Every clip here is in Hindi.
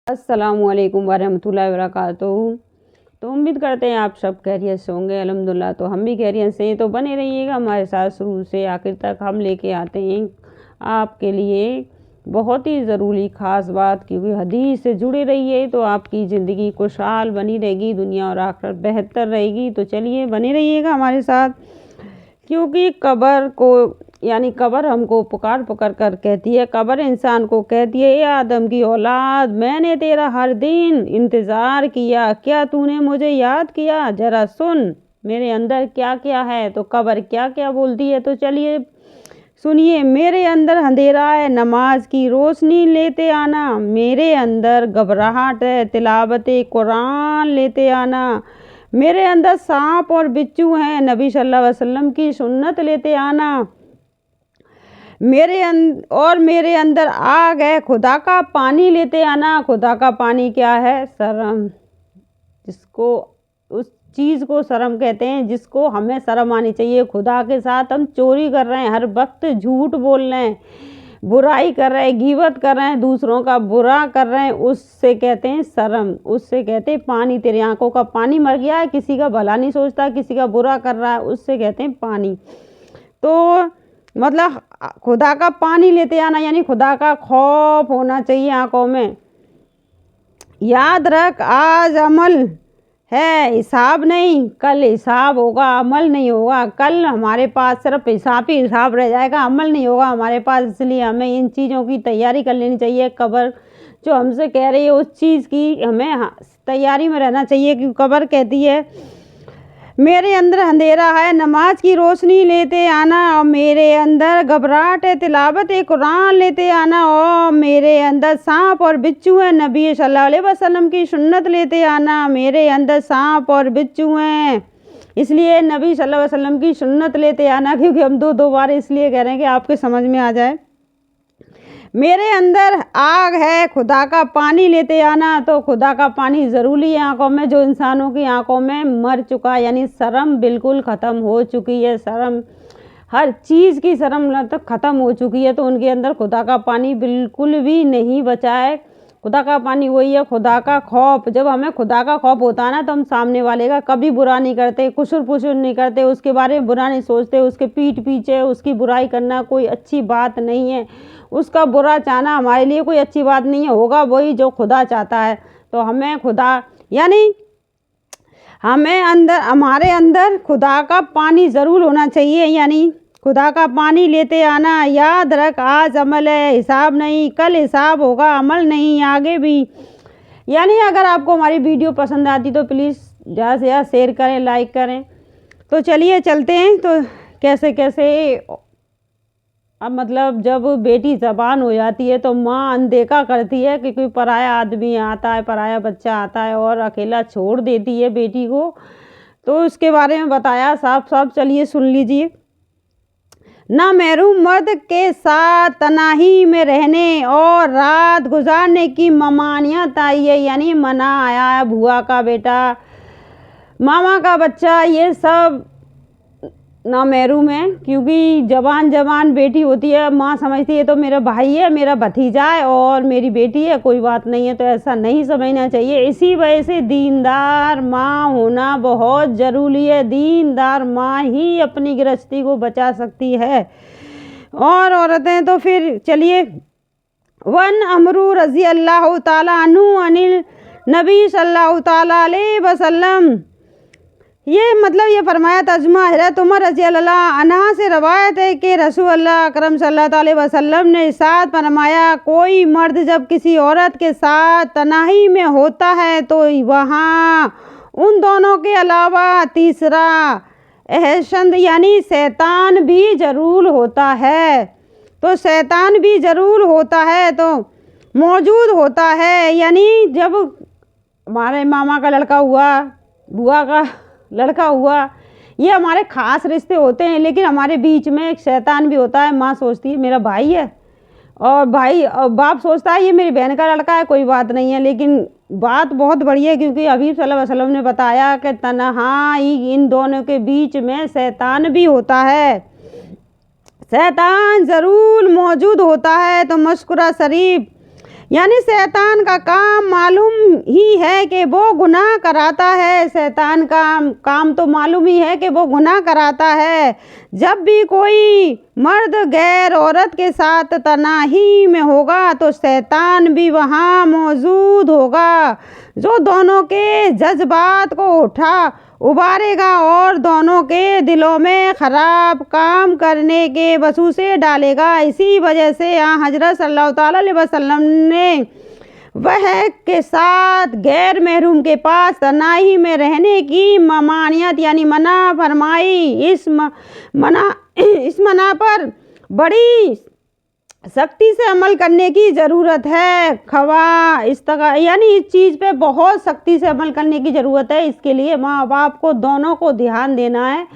अस्सलामुअलैकुम वरहमतुल्लाहि वबरकातुहू। तो उम्मीद करते हैं आप सब खैरियत से होंगे। अल्हम्दुलिल्लाह तो हम भी खैरियत से हैं। तो बने रहिएगा हमारे साथ शुरू से आखिर तक। हम लेके आते हैं आपके लिए बहुत ही ज़रूरी ख़ास बात, क्योंकि हदीस से जुड़े रहिए तो आपकी ज़िंदगी खुशहाल बनी रहेगी, दुनिया और आखिरत बेहतर रहेगी। तो चलिए बने रहिएगा हमारे साथ, क्योंकि कब्र को यानी कब्र हमको पुकार पुकार कर कहती है। कब्र इंसान को कहती है, ए आदम की औलाद, मैंने तेरा हर दिन इंतज़ार किया, क्या तूने मुझे याद किया? ज़रा सुन मेरे अंदर क्या क्या है। तो कब्र क्या क्या बोलती है, तो चलिए सुनिए। मेरे अंदर अंधेरा है, नमाज की रोशनी लेते आना। मेरे अंदर घबराहट है, तिलावत कुरान लेते आना। मेरे अंदर सांप और बिच्छू हैं, नबी सल्लल्लाहु अलैहि वसल्लम की सुन्नत लेते आना। मेरे अंदर आग है, खुदा का पानी लेते आना। खुदा का पानी क्या है? शर्म, जिसको उस चीज़ को शर्म कहते हैं, जिसको हमें शर्म आनी चाहिए। खुदा के साथ हम चोरी कर रहे हैं, हर वक्त झूठ बोल रहे हैं, बुराई कर रहे हैं, गीबत कर रहे हैं, दूसरों का बुरा कर रहे हैं, उससे कहते हैं शर्म, उससे कहते हैं पानी। तेरी आंखों का पानी मर गया है, किसी का भला नहीं सोचता, किसी का बुरा कर रहा है, उससे कहते हैं पानी। तो मतलब खुदा का पानी लेते आना, यानी खुदा का खौफ होना चाहिए आंखों में। याद रख, आज अमल है, हिसाब नहीं। कल हिसाब होगा, अमल नहीं होगा। कल हमारे पास सिर्फ हिसाब ही हिसाब रह जाएगा, अमल नहीं होगा हमारे पास। इसलिए हमें इन चीज़ों की तैयारी कर लेनी चाहिए। कब्र जो हमसे कह रही है उस चीज़ की हमें तैयारी में रहना चाहिए, क्योंकि कब्र कहती है, मेरे अंदर अंधेरा है, नमाज की रोशनी लेते आना। और मेरे अंदर घबराहट है, तिलावत कुरान लेते आना। और मेरे अंदर सांप और बिच्छू है, नबी सल्लल्लाहु अलैहि वसल्लम की सुन्नत लेते आना। मेरे अंदर सांप और बिच्छू हैं, इसलिए नबी सल्लल्लाहु अलैहि वसल्लम की सुन्नत लेते आना। क्योंकि हम दो बार इसलिए कह रहे हैं कि आपके समझ में आ जाए। मेरे अंदर आग है, खुदा का पानी लेते आना। तो खुदा का पानी ज़रूरी है आँखों में। जो इंसानों की आँखों में मर चुका, यानी शर्म बिल्कुल ख़त्म हो चुकी है, शर्म हर चीज़ की शर्म तक ख़त्म हो चुकी है, तो उनके अंदर खुदा का पानी बिल्कुल भी नहीं बचा है। खुदा का पानी वही है, खुदा का खौफ। जब हमें खुदा का खौफ होता है ना, तो हम सामने वाले का कभी बुरा नहीं करते, कुसुर पुसुर नहीं करते, उसके बारे में बुरा नहीं सोचते। उसके पीठ पीछे उसकी बुराई करना कोई अच्छी बात नहीं है। उसका बुरा चाहना हमारे लिए कोई अच्छी बात नहीं है। होगा वही जो खुदा चाहता है। तो हमें खुदा यानी हमारे अंदर खुदा का पानी ज़रूर होना चाहिए, यानी खुदा का पानी लेते आना। याद रख, आज अमल है, हिसाब नहीं। कल हिसाब होगा, अमल नहीं, आगे भी। यानी अगर आपको हमारी वीडियो पसंद आती तो प्लीज़ ज़्यादा से ज़्यादा शेयर करें, लाइक करें। तो चलिए चलते हैं। तो कैसे अब मतलब जब बेटी ज़बान हो जाती है तो माँ अनदेखा करती है कि कोई पराया आदमी आता है, पराया बच्चा आता है और अकेला छोड़ देती है बेटी को। तो उसके बारे में बताया साफ साफ, चलिए सुन लीजिए। ना महरूम मर्द के साथ तनाही में रहने और रात गुजारने की ममानियत आई है, यानी मना आया है। बुआ का बेटा, मामा का बच्चा, ये सब ना महरूम है। क्योंकि जवान बेटी होती है, माँ समझती है तो मेरा भाई है, मेरा भतीजा है और मेरी बेटी है, कोई बात नहीं है। तो ऐसा नहीं समझना चाहिए। इसी वजह से दीनदार माँ होना बहुत ज़रूरी है। दीनदार माँ ही अपनी गृहस्थी को बचा सकती है। और औरतें तो फिर चलिए, वन अमरू रज़ी अल्लाह ताला अन्हु अनिल नबी सल्लल्लाहु ताला अलैहि वसल्लम, ये मतलब ये फरमाया, तर्जुमा हज़रत उमर रज़ी अल्लाह अन्हा से रवायत है कि रसूल अल्लाह अकरम सल्लल्लाहु अलैहि वसल्लम ने इरशाद फरमाया, कोई मर्द जब किसी औरत के साथ तनाही में होता है तो वहाँ उन दोनों के अलावा तीसरा अहसंद यानी शैतान भी ज़रूर होता है। तो शैतान भी ज़रूर होता है, तो मौजूद होता है। यानी जब हमारे मामा का लड़का हुआ, बुआ का लड़का हुआ, ये हमारे ख़ास रिश्ते होते हैं, लेकिन हमारे बीच में एक शैतान भी होता है। माँ सोचती है मेरा भाई है, और बाप सोचता है ये मेरी बहन का लड़का है, कोई बात नहीं है। लेकिन बात बहुत बड़ी है, क्योंकि हबीब सल्लल्लाहु अलैहि वसल्लम ने बताया कि तन्हाई इन दोनों के बीच में शैतान भी होता है, शैतान ज़रूर मौजूद होता है। तो मशकुरा शरीफ यानी शैतान का काम मालूम ही है कि वो गुनाह कराता है। शैतान का काम तो मालूम ही है कि वो गुनाह कराता है। जब भी कोई मर्द गैर औरत के साथ तनाही में होगा तो शैतान भी वहाँ मौजूद होगा, जो दोनों के जज्बात को उबारेगा और दोनों के दिलों में ख़राब काम करने के वसूसे डालेगा। इसी वजह से यहाँ हज़रत सल्लल्लाहु अलैहि वसल्लम ने वह के साथ गैर महरूम के पास तनाही में रहने की ममानियत यानी मना फरमाई। इस मना पर बड़ी सख्ती से अमल करने की ज़रूरत है। यानी इस चीज़ पे बहुत सख्ती से अमल करने की ज़रूरत है। इसके लिए माँ बाप को दोनों को ध्यान देना है,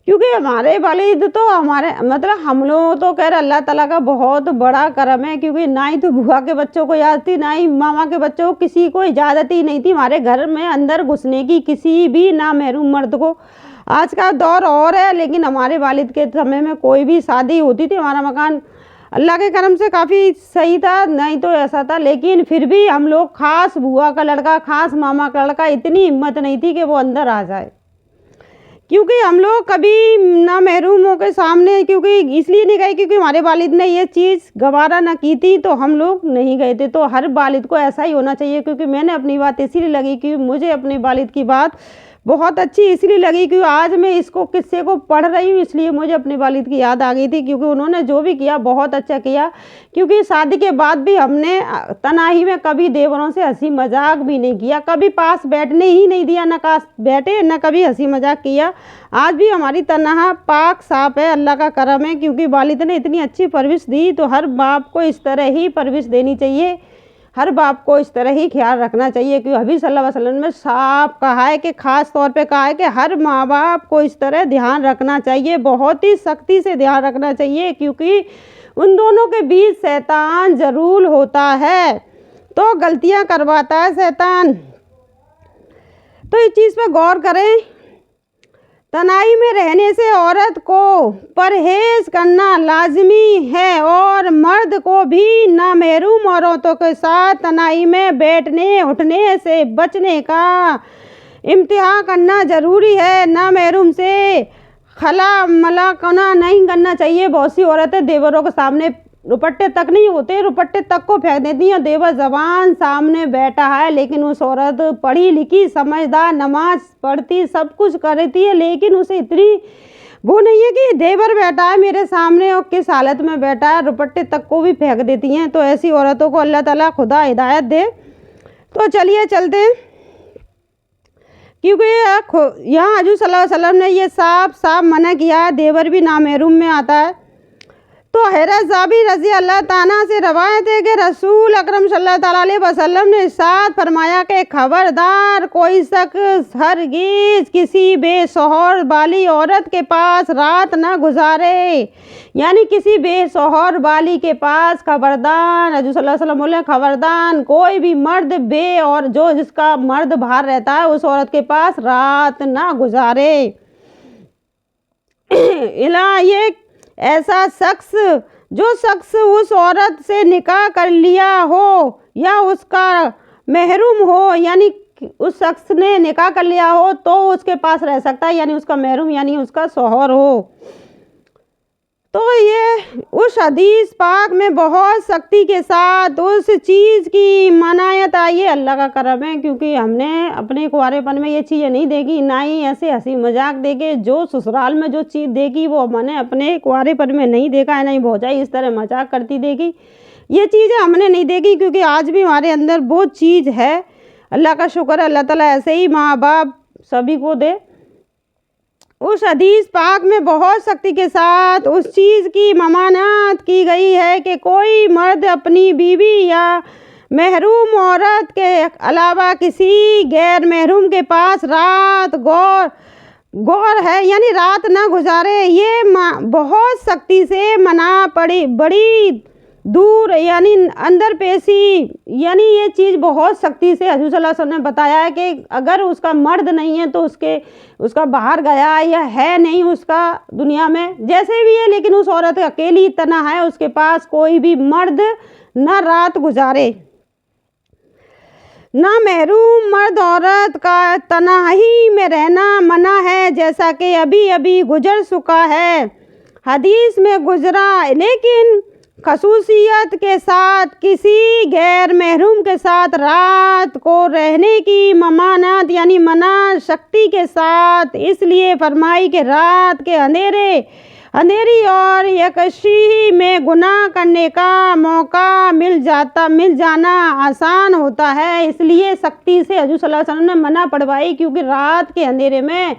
क्योंकि हमारे वालिद तो हमारे मतलब हम लोग तो कह रहे अल्लाह ताला का बहुत बड़ा करम है, क्योंकि ना ही तो बुआ के बच्चों को इजाज़त थी, ना ही मामा के बच्चों को, किसी को इजाज़त ही नहीं थी हमारे घर में अंदर घुसने की, किसी भी ना महरूम मर्द को। आज का दौर और है, लेकिन हमारे वालिद के समय में कोई भी शादी होती थी, हमारा मकान अल्लाह के करम से काफ़ी सही था, नहीं तो ऐसा था, लेकिन फिर भी हम लोग खास बुआ का लड़का, खास मामा का लड़का, इतनी हिम्मत नहीं थी कि वो अंदर आ जाए, क्योंकि हम लोग कभी ना महरूमों के सामने, क्योंकि इसलिए नहीं गए क्योंकि हमारे वालिद ने ये चीज़ गवारा ना की थी, तो हम लोग नहीं गए थे। तो हर वालिद को ऐसा ही होना चाहिए, क्योंकि मैंने अपनी बात इसीलिए लगी कि मुझे अपने वालिद की बात बहुत अच्छी इसलिए लगी कि आज मैं इसको किस्से को पढ़ रही हूँ, इसलिए मुझे अपने वालिद की याद आ गई थी, क्योंकि उन्होंने जो भी किया बहुत अच्छा किया। क्योंकि शादी के बाद भी हमने तनाही में कभी देवरों से हंसी मजाक भी नहीं किया, कभी पास बैठने ही नहीं दिया, न पास बैठे न कभी हंसी मजाक किया। आज भी हमारी तनहा पाक साफ है, अल्लाह का करम है, क्योंकि वालिद ने इतनी अच्छी परवरिश दी। तो हर बाप को इस तरह ही परवरिश देनी चाहिए, हर बाप को इस तरह ही ख्याल रखना चाहिए। क्योंकि हबीब सल्लल्लाहु अलैहि वसल्लम ने साफ कहा है कि ख़ास तौर पे कहा है कि हर माँ बाप को इस तरह ध्यान रखना चाहिए, बहुत ही सख्ती से ध्यान रखना चाहिए, क्योंकि उन दोनों के बीच शैतान ज़रूर होता है, तो गलतियाँ करवाता है शैतान। तो इस चीज़ पर गौर करें। तनाई में रहने से औरत को परहेज़ करना लाजमी है, और मर्द को भी नामहरूम औरतों के साथ तनाई में बैठने उठने से बचने का इम्तिहान करना ज़रूरी है। नामहरूम से खला मला कना नहीं करना चाहिए। बहुत सी औरतें देवरों के सामने रुपट्टे तक नहीं होते, रुपट्टे तक को फेंक देती हैं। देवर जबान सामने बैठा है, लेकिन उस औरत पढ़ी लिखी समझदार, नमाज पढ़ती, सब कुछ करती है, लेकिन उसे इतनी वो नहीं है कि देवर बैठा है मेरे सामने और किस हालत में बैठा है, रुपट्टे तक को भी फेंक देती हैं। तो ऐसी औरतों को अल्लाह ताला खुदा हिदायत दे। तो चलिए चलते हैं, क्योंकि यहाँ हजूर सल्लल्लाहु अलैहि वसल्लम ने ये साफ साफ मना किया है, देवर भी नामहरूम में आता है। तो हैरत ज़ाबी रज़ी अल्लाह ताला से रवायत है कि रसूल अकरम सल्लल्लाहु अलैहि वसल्लम ने इरशाद फरमाया कि खबरदार कोई शख्स हरगिज़ किसी बेसौहर वाली औरत के पास रात न गुजारे। यानी किसी बेसौहर वाली के पास खबरदार, हजूर सल्लल्लाहु अलैहि वसल्लम बोले खबरदार कोई भी मर्द और जो जिसका मर्द बाहर रहता है उस औरत के पास रात ना गुजारे। ये ऐसा शख्स जो शख्स उस औरत से निकाह कर लिया हो या उसका महरूम हो, यानी उस शख्स ने निकाह कर लिया हो तो उसके पास रह सकता है, यानी उसका महरूम यानी उसका शौहर हो। तो ये उस हदीस पाक में बहुत सख्ती के साथ उस चीज़ की मनायत आई है। अल्लाह का करम है, क्योंकि हमने अपने कुंवारेपन में ये चीज़ें नहीं देखी, ना ही ऐसे हंसी मजाक देखे। जो ससुराल में जो चीज़ देखी वो हमने अपने कुंवारेपन में नहीं देखा है, नहीं भौजाई इस तरह मजाक करती देखी, ये चीज़ें हमने नहीं देखी, क्योंकि आज भी हमारे अंदर वो चीज़ है। अल्लाह का शुक्र है, अल्लाह ताला ऐसे ही माँ बाप सभी को दे। उस हदीस पाक में बहुत सख्ती के साथ उस चीज़ की ममानत की गई है कि कोई मर्द अपनी बीवी या महरूम औरत के अलावा किसी गैर महरूम के पास रात गौर है यानी रात ना गुजारे। ये बहुत सख्ती से मना पड़ी, बड़ी दूर यानी अंदर पेशी, यानी ये चीज़ बहुत सख्ती से हजूर सल्लल्लाहु अलैहि वसल्लम ने बताया है कि अगर उसका मर्द नहीं है तो उसका बाहर गया या है नहीं उसका दुनिया में जैसे भी है, लेकिन उस औरत अकेली तना है, उसके पास कोई भी मर्द ना रात गुजारे। ना महरूम मर्द औरत का तन्हाई में रहना मना है, जैसा कि अभी अभी गुजर चुका है, हदीस में गुजरा। लेकिन खसूसियत के साथ किसी गैर महरूम के साथ रात को रहने की ममानत यानी मना शक्ति के साथ इसलिए फरमाई कि रात के अंधेरी और यकशी में गुनाह करने का मौका मिल जाना आसान होता है, इसलिए सख्ती से हजूर सल्लल्लाहु अलैहि वसल्लम ने मना पड़वाई। क्योंकि रात के अंधेरे में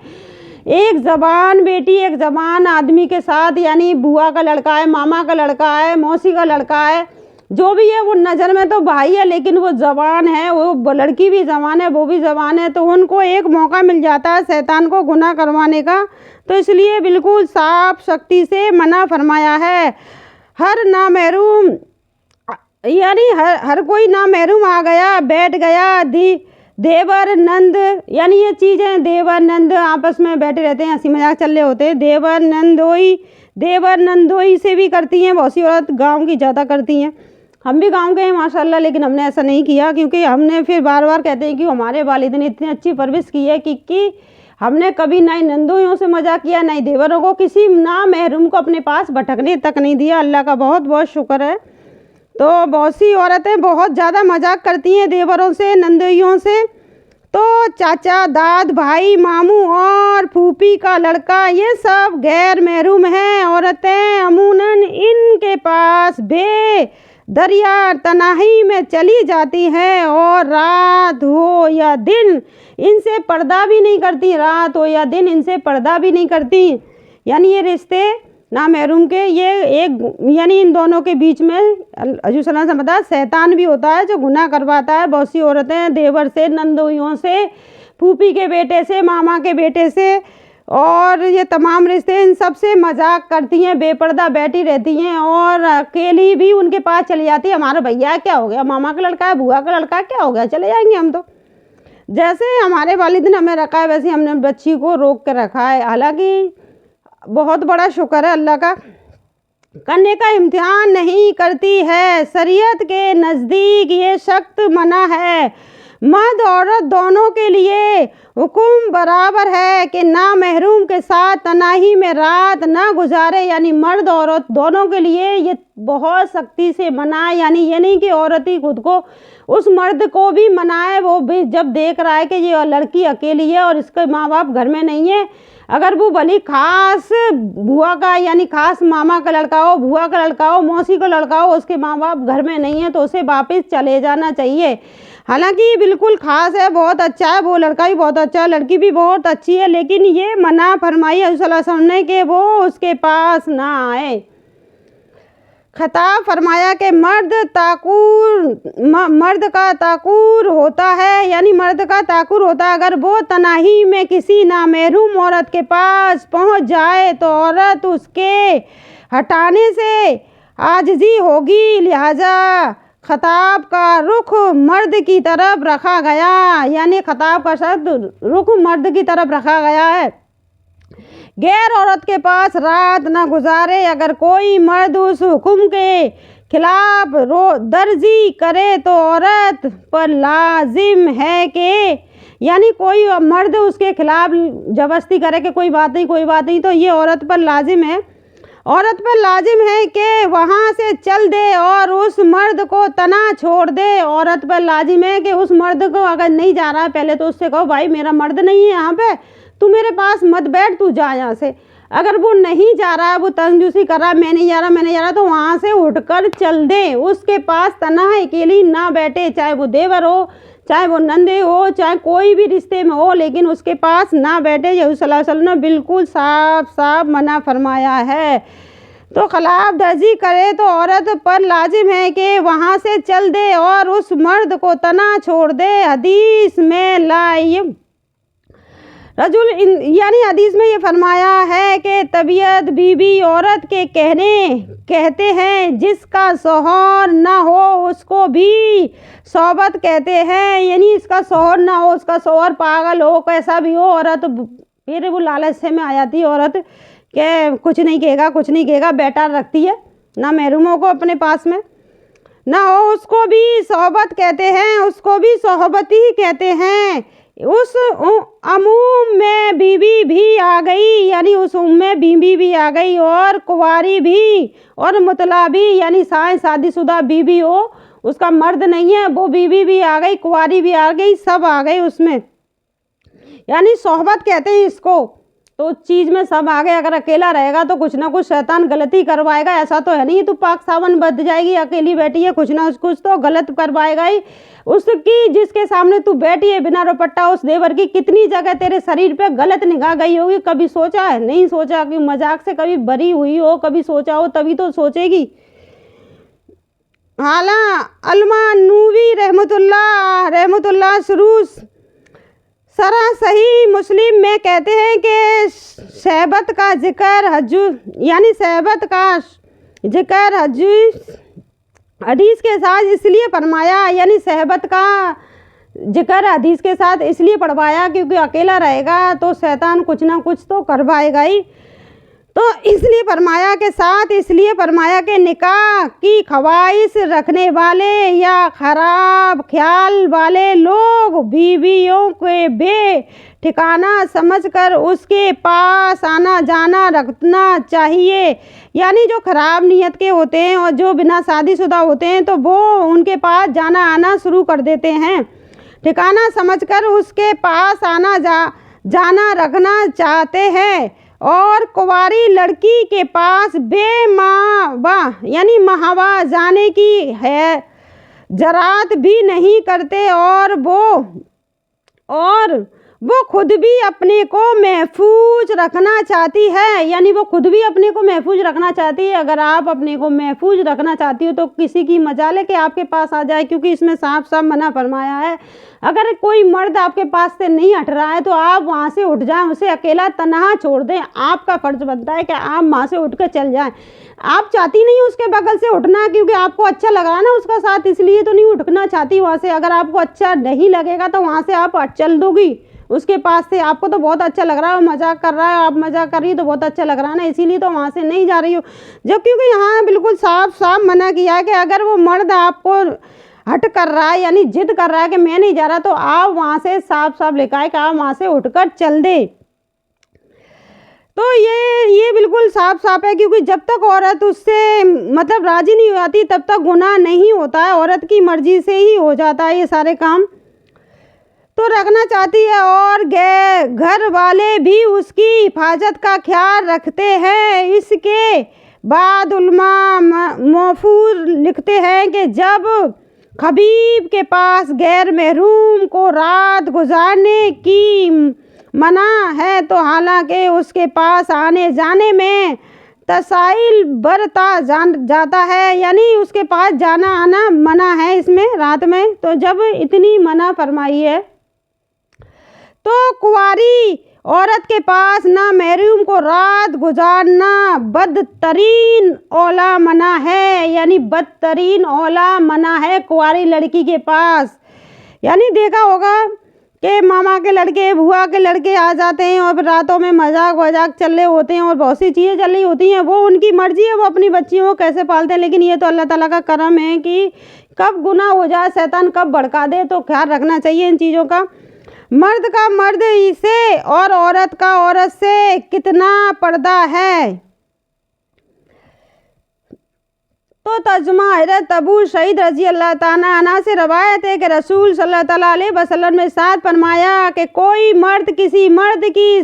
एक जबान बेटी एक जबान आदमी के साथ, यानी बुआ का लड़का है, मामा का लड़का है, मौसी का लड़का है, जो भी है वो नज़र में तो भाई है, लेकिन वो जवान है, वो लड़की भी जवान है, वो भी जवान है, तो उनको एक मौका मिल जाता है शैतान को गुनाह करवाने का। तो इसलिए बिल्कुल साफ सख्ती से मना फरमाया है। हर ना महरूम यानी हर कोई ना महरूम आ गया बैठ गया देवर नंद, यानी ये चीज़ें देवर नंद आपस में बैठे रहते हैं, हंसी मजाक चल रहे होते हैं। देवर नंदोई से भी करती हैं, बहुत सी औरत गाँव की ज़्यादा करती हैं। हम भी गांव के हैं माशाल्लाह, लेकिन हमने ऐसा नहीं किया, क्योंकि हमने फिर बार बार कहते हैं कि हमारे वालिद ने इतनी अच्छी परवरिश की है कि हमने कभी ना ही नंदोइयों से मजाक किया, ना ही देवरों को, किसी ना महरूम को अपने पास भटकने तक नहीं दिया। अल्लाह का बहुत बहुत शुक्र है। तो बहुत सी औरतें बहुत ज़्यादा मजाक करती हैं देवरों से, नंदोइयों से। तो चाचा, दाद, भाई, मामू और फूफी का लड़का, ये सब गैर महरूम हैं। औरतें अमूनन इनके पास दरिया तनाही में चली जाती हैं और रात हो या दिन इनसे पर्दा भी नहीं करती, रात हो या दिन इनसे पर्दा भी नहीं करती। यानी ये रिश्ते ना महरूम के ये एक यानी इन दोनों के बीच में हजूर सल्लल्लाहु अलैहि वसल्लम शैतान भी होता है जो गुनाह करवाता है। बहुत सी औरतें देवर से, नंदोइयों से, फूफी के बेटे से, मामा के बेटे से और ये तमाम रिश्ते इन सब से मजाक करती हैं, बेपर्दा बैठी रहती हैं और अकेली भी उनके पास चली जाती है। हमारा भैया क्या हो गया, मामा का लड़का है, बुआ का लड़का क्या हो गया, चले जाएंगे हम तो। जैसे हमारे वालिद ने हमें रखा है वैसे हमने बच्ची को रोक कर रखा है। हालांकि बहुत बड़ा शुक्र है अल्लाह का, करने का इम्तिहान नहीं करती है। शरीयत के नज़दीक ये सख्त मना है। मर्द औरत दोनों के लिए हुक्म बराबर है कि ना महरूम के साथ तनाही में रात ना गुजारे। यानी मर्द औरत दोनों के लिए ये बहुत सख्ती से मना है। यानी ये नहीं कि औरत ही खुद को उस मर्द को भी मनाए, वो भी जब देख रहा है कि ये लड़की अकेली है और इसके माँ बाप घर में नहीं है, अगर वो भली खास बुआ का यानी खास मामा का लड़का हो, बुआ का लड़का हो, मौसी का लड़का हो, उसके माँ बाप घर में नहीं है तो उसे वापस चले जाना चाहिए। हालांकि ये बिल्कुल खास है, बहुत अच्छा है, वो लड़का भी बहुत अच्छा है, लड़की भी बहुत अच्छी है, लेकिन ये मना फरमाई हज़रत सल्लल्लाहु अलैहि वसल्लम ने कि वो उसके पास ना आए। खिताब फरमाया कि मर्द का ताकुर होता है, यानी मर्द का ताकुर होता है अगर वो तनाही में किसी नामहरूम औरत के पास पहुंच जाए तो औरत उसके हटाने से आजिज़ी होगी, लिहाजा खिताब का रुख मर्द की तरफ रखा गया। यानी खिताब का शब्द रुख मर्द की तरफ रखा गया है। गैर औरत के पास रात न गुजारे। अगर कोई मर्द उस हुक्म के खिलाफ दर्जी करे तो औरत पर लाजिम है कि यानी कोई मर्द उसके खिलाफ जबरदस्ती करे कि कोई बात नहीं, तो ये औरत पर लाजिम है कि वहाँ से चल दे और उस मर्द को तना छोड़ दे। औरत पर लाजिम है कि उस मर्द को अगर नहीं जा रहा है पहले तो उससे कहो भाई मेरा मर्द नहीं है यहाँ पे, तू मेरे पास मत बैठ, तू जा यहाँ से। अगर वो नहीं जा रहा है, वो तंजूसी कर रहा है, मैं नहीं जा रहा, तो वहाँ से उठकर चल दे, उसके पास तना अकेली ना बैठे, चाहे वो देवर हो, चाहे वो नंदे हो, चाहे कोई भी रिश्ते में हो, लेकिन उसके पास ना बैठे। यही सल्लल्लाहु अलैहि वसल्लम ने बिल्कुल साफ मना फरमाया है। तो खिलाफ दर्जी करे तो औरत पर लाजिम है कि वहाँ से चल दे और उस मर्द को तना छोड़ दे। हदीस में रजुल यानी हदीस में ये फरमाया है कि तबीयत बीवी औरत के कहते हैं, जिसका शौहर ना हो उसको भी सोहबत कहते हैं, यानी इसका शौहर ना हो, उसका शौहर पागल हो, कैसा भी हो, औरत फिर वो लालच से में आ जाती है औरत के कुछ नहीं कहेगा बेटा रखती है ना महरूमों को अपने पास में ना हो, उसको भी सोहबत कहते हैं, उसको भी सोहबती कहते हैं। उस अमूम में बीवी भी आ गई, यानी उस में बीवी भी आ गई, और कुंवारी भी और मुतला भी, यानी शादीशुदा बीवी हो, उसका मर्द नहीं है, वो बीवी भी आ गई, कुंवारी भी आ गई, सब आ गए उसमें, यानी सोहबत कहते हैं इसको। तो उस चीज़ में सब आ गए। अगर अकेला रहेगा तो कुछ ना कुछ शैतान गलती करवाएगा, ऐसा तो है नहीं तू पाक सावन बच जाएगी, अकेली बैठी है, कुछ ना कुछ तो गलत करवाएगा ही। उसकी जिसके सामने तू बैठी है बिना दुपट्टा, उस देवर की कितनी जगह तेरे शरीर पे गलत निगाह गई होगी, कभी सोचा है? नहीं सोचा कि मजाक से कभी बरी हुई हो, कभी सोचा हो तभी तो सोचेगी। हाला अलमा नूवी रहमतुल्लाह सुरूस सरा सही मुस्लिम में कहते हैं कि शहबत का जिक्र हदीस के साथ इसलिए फरमाया, यानी शहबत का जिक्र हदीस के साथ इसलिए पढ़वाया क्योंकि अकेला रहेगा तो शैतान कुछ ना कुछ तो करवाएगा ही, तो इसलिए फरमाया कि निकाह की ख्वाहिश रखने वाले या ख़राब ख्याल वाले लोग बीवियों के ठिकाना समझकर उसके पास आना जाना रखना चाहिए, यानी जो ख़राब नीयत के होते हैं और जो बिना शादीशुदा होते हैं तो वो उनके पास जाना आना शुरू कर देते हैं। ठिकाना समझकर उसके पास आना जाना रखना चाहते हैं, और कुंवारी लड़की के पास बेमावा यानी महावा जाने की है जरात भी नहीं करते, और वो खुद भी अपने को महफूज रखना चाहती है, यानी वो खुद भी अपने को महफूज रखना चाहती है। अगर आप अपने को महफूज रखना चाहती हो तो किसी की मजाल है कि आपके पास आ जाए, क्योंकि इसमें साफ साफ मना फरमाया है। अगर कोई मर्द आपके पास से नहीं हट रहा है तो आप वहाँ से उठ जाएं, उसे अकेला तन्हा छोड़ दें। आपका फ़र्ज़ बनता है कि आप वहाँ से उठ कर चल जाएं। आप चाहती नहीं उसके बगल से उठना क्योंकि आपको अच्छा लग रहा है ना उसका साथ, इसलिए तो नहीं उठना चाहती वहाँ से। अगर आपको अच्छा नहीं लगेगा तो वहाँ से आप चल दोगी उसके पास से। आपको तो बहुत अच्छा लग रहा है, मजाक कर रहा है, आप मजाक कर रही हो तो बहुत अच्छा लग रहा है ना, इसीलिए तो वहाँ से नहीं जा रही हो। जब क्योंकि यहाँ बिल्कुल साफ साफ मना किया है कि अगर वो मर्द आपको हट कर रहा है यानी जिद कर रहा है कि मैं नहीं जा रहा, तो आप वहाँ से साफ साफ लिखा है कि आप वहाँ से उठकर चल दे। तो ये बिल्कुल साफ साफ है, क्योंकि जब तक औरत उससे मतलब राजी नहीं हो जाती तब तक गुनाह नहीं होता है, औरत की मर्जी से ही हो जाता है ये सारे काम। तो रखना चाहती है और घर वाले भी उसकी हिफाजत का ख्याल रखते हैं। इसके बाद उलमा महफूज लिखते हैं कि जब खबीब के पास गैर महरूम को रात गुजारने की मना है तो हालांकि उसके पास आने जाने में तसाइल बरता जाता है, यानी उसके पास जाना आना मना है इसमें रात में। तो जब इतनी मना फरमाई है तो कुंवारी औरत के पास ना महरूम को रात गुजारना बदतरीन औला मना है, यानी बदतरीन औला मना है कुंवारी लड़की के पास। यानी देखा होगा कि मामा के लड़के बुआ के लड़के आ जाते हैं और रातों में मजाक चल रहे होते हैं और बहुत सी चीज़ें चल रही होती हैं, वो उनकी मर्जी है, वो अपनी बच्चियों को कैसे पालते हैं। लेकिन ये तो अल्लाह ताला का करम है कि कब गुनाह हो जाए, शैतान कब भड़का दे, तो ख्याल रखना चाहिए इन चीज़ों का। मर्द का मर्द से और औरत का औरत से कितना पर्दा है। तो तर्जुमा हज़रत अबू सईद रज़ी अल्लाह ताला अन्हु से रवायत है कि रसूल सल्लल्लाहु अलैहि वसल्लम ने साथ फरमाया कि कोई मर्द किसी मर्द की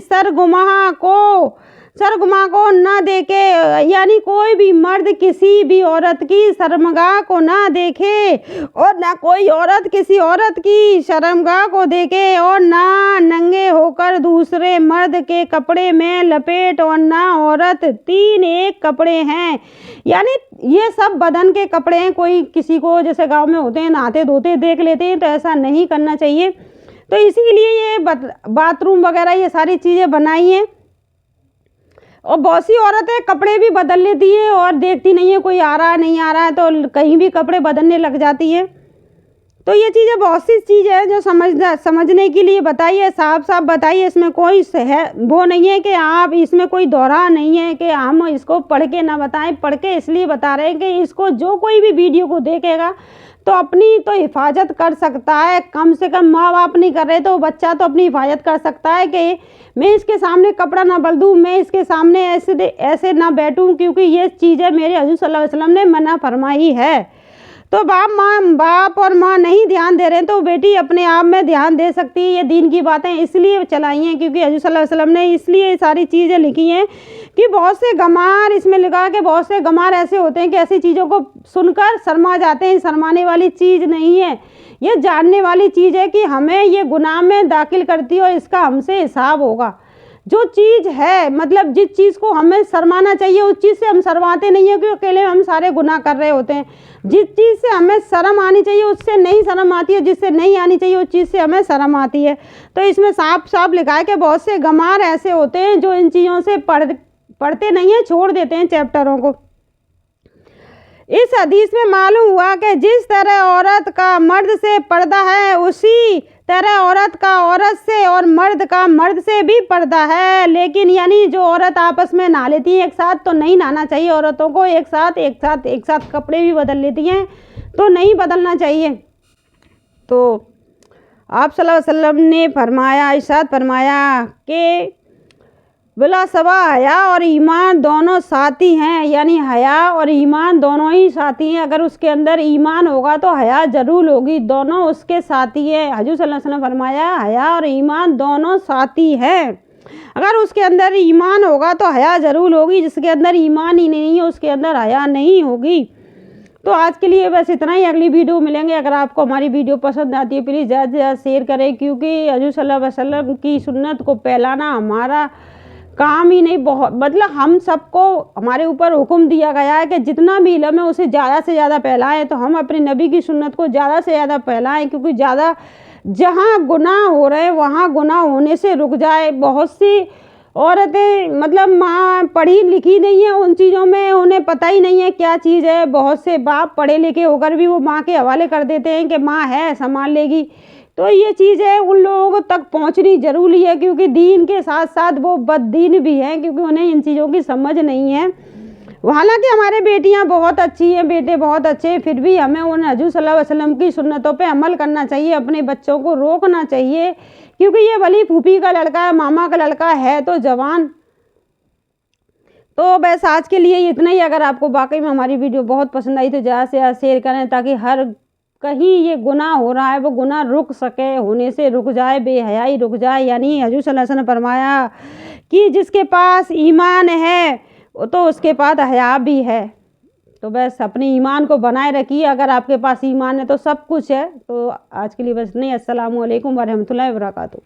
शर्मगाह को ना देखे, यानी कोई भी मर्द किसी भी औरत की शर्मगाह को ना देखे और ना कोई औरत किसी औरत की शर्मगाह को देखे, और ना नंगे होकर दूसरे मर्द के कपड़े में लपेट, और ना औरत 3 एक कपड़े हैं, यानी ये सब बदन के कपड़े हैं। कोई किसी को जैसे गांव में होते हैं नहाते धोते देख लेते हैं तो ऐसा नहीं करना चाहिए। तो इसीलिए ये बाथरूम वगैरह ये सारी चीज़ें बनाई हैं। और बहुत सी औरतें कपड़े भी बदल लेती हैं और देखती नहीं है कोई आ रहा है नहीं आ रहा है तो कहीं भी कपड़े बदलने लग जाती है। तो ये चीज़ें बहुत सी चीज़ें हैं जो समझने के लिए बताइए, साफ साफ बताइए। इसमें कोई है वो नहीं है कि आप इसमें कोई दोहरा नहीं है कि हम इसको पढ़ के ना बताएं। पढ़ के इसलिए बता रहे हैं कि इसको जो कोई भी वीडियो को देखेगा तो अपनी तो हिफाजत कर सकता है। कम से कम माँ बाप नहीं कर रहे तो बच्चा तो अपनी हिफाजत कर सकता है कि मैं इसके सामने कपड़ा ना बदल दूँ, मैं इसके सामने ऐसे ना बैठूँ, क्योंकि ये चीज़ें मेरे हजूर सल्लल्लाहु अलैहि वसल्लम ने मना फरमाई है। तो बाप और माँ नहीं ध्यान दे रहे हैं तो बेटी अपने आप में ध्यान दे सकती है। ये दीन की बातें इसलिए चलाई हैं क्योंकि हजूर सल्लल्लाहु अलैहि वसल्लम ने इसलिए सारी चीज़ें लिखी हैं कि बहुत से गमार, इसमें लिखा कि बहुत से गमार ऐसे होते हैं कि ऐसी चीज़ों को सुनकर शर्मा जाते हैं। शर्माने वाली चीज़ नहीं है, ये जानने वाली चीज़ है कि हमें ये गुनाह में दाखिल करती है और इसका हमसे हिसाब होगा। जो चीज़ है मतलब जिस चीज़ को हमें शर्माना चाहिए उस चीज़ से हम शर्माते नहीं हैं, क्योंकि अकेले हम सारे गुनाह कर रहे होते हैं। जिस चीज़ से हमें शर्म आनी चाहिए उससे नहीं शर्म आती है, जिससे नहीं आनी चाहिए उस चीज़ से हमें शर्म आती है। तो इसमें साफ साफ लिखा है कि बहुत से गमार ऐसे होते हैं जो इन चीज़ों से पढ़ते नहीं हैं, छोड़ देते हैं चैप्टरों को। इस हदीस में मालूम हुआ कि जिस तरह औरत का मर्द से पर्दा है उसी तरह औरत का औरत से और मर्द का मर्द से भी पर्दा है। लेकिन यानी जो औरत आपस में नहा लेती है एक साथ तो नहीं नहाना चाहिए औरतों को। एक साथ कपड़े भी बदल लेती हैं तो नहीं बदलना चाहिए। तो आप सल्लल्लाहु अलैहि वसल्लम ने फरमाया, इरशाद फरमाया कि बिला सबा हया और ईमान दोनों साथी हैं, यानी हया और ईमान दोनों ही साथी हैं। अगर उसके अंदर ईमान होगा तो हया जरूर होगी, दोनों उसके साथी हैं। हजूर सल्लल्लाहु अलैहि वसल्लम फरमाया हया और ईमान दोनों साथी हैं। अगर उसके अंदर ईमान होगा तो हया जरूर होगी, जिसके अंदर ईमान ही नहीं है उसके अंदर हया नहीं होगी। तो आज के लिए बस इतना ही, अगली वीडियो मिलेंगे। अगर आपको हमारी वीडियो पसंद आती है प्लीज़ ज़्यादा से ज़्यादा शेयर करें, क्योंकि हजूर सल्लल्लाहु अलैहि वसल्लम की सुन्नत को फैलाना हमारा काम ही नहीं, बहुत मतलब हम सबको हमारे ऊपर हुक्म दिया गया है कि जितना भी इल्म है उसे ज़्यादा से ज़्यादा फैलाएं। तो हम अपने नबी की सुन्नत को ज़्यादा से ज़्यादा फैलाएं, क्योंकि ज़्यादा जहाँ गुनाह हो रहे हैं वहाँ गुनाह होने से रुक जाए। बहुत सी औरतें मतलब माँ पढ़ी लिखी नहीं है, उन चीज़ों में उन्हें पता ही नहीं है क्या चीज़ है। बहुत से बाप पढ़े लिखे होकर भी वो माँ के हवाले कर देते हैं कि माँ है संभाल लेगी। तो ये चीज़ है उन लोगों तक पहुंचनी ज़रूरी है, क्योंकि दीन के साथ साथ वो बददीन भी हैं, क्योंकि उन्हें इन चीज़ों की समझ नहीं है। हालांकि हमारे बेटियां बहुत अच्छी हैं, बेटे बहुत अच्छे हैं, फिर भी हमें उन हजूर सल्लल्लाहु अलैहि वसल्लम की सुन्नतों पे अमल करना चाहिए, अपने बच्चों को रोकना चाहिए। क्योंकि ये भली फूफी का लड़का है, मामा का लड़का है तो जवान। तो बस आज के लिए इतना ही। अगर आपको वाकई में हमारी वीडियो बहुत पसंद आई तो ज़्यादा से ज़्यादा शेयर करें, ताकि हर कहीं ये गुनाह हो रहा है वो गुनाह रुक सके, होने से रुक जाए, बेहयाई रुक जाए। यानी हजूर सल्लल्लाहु अलैहि वसल्लम ने फरमाया कि जिसके पास ईमान है तो उसके पास हया भी है। तो बस अपने ईमान को बनाए रखिए। अगर आपके पास ईमान है तो सब कुछ है। तो आज के लिए बस नहीं। अस्सलामु अलैकुम व रहमतुल्लाहि व बरकातुहू।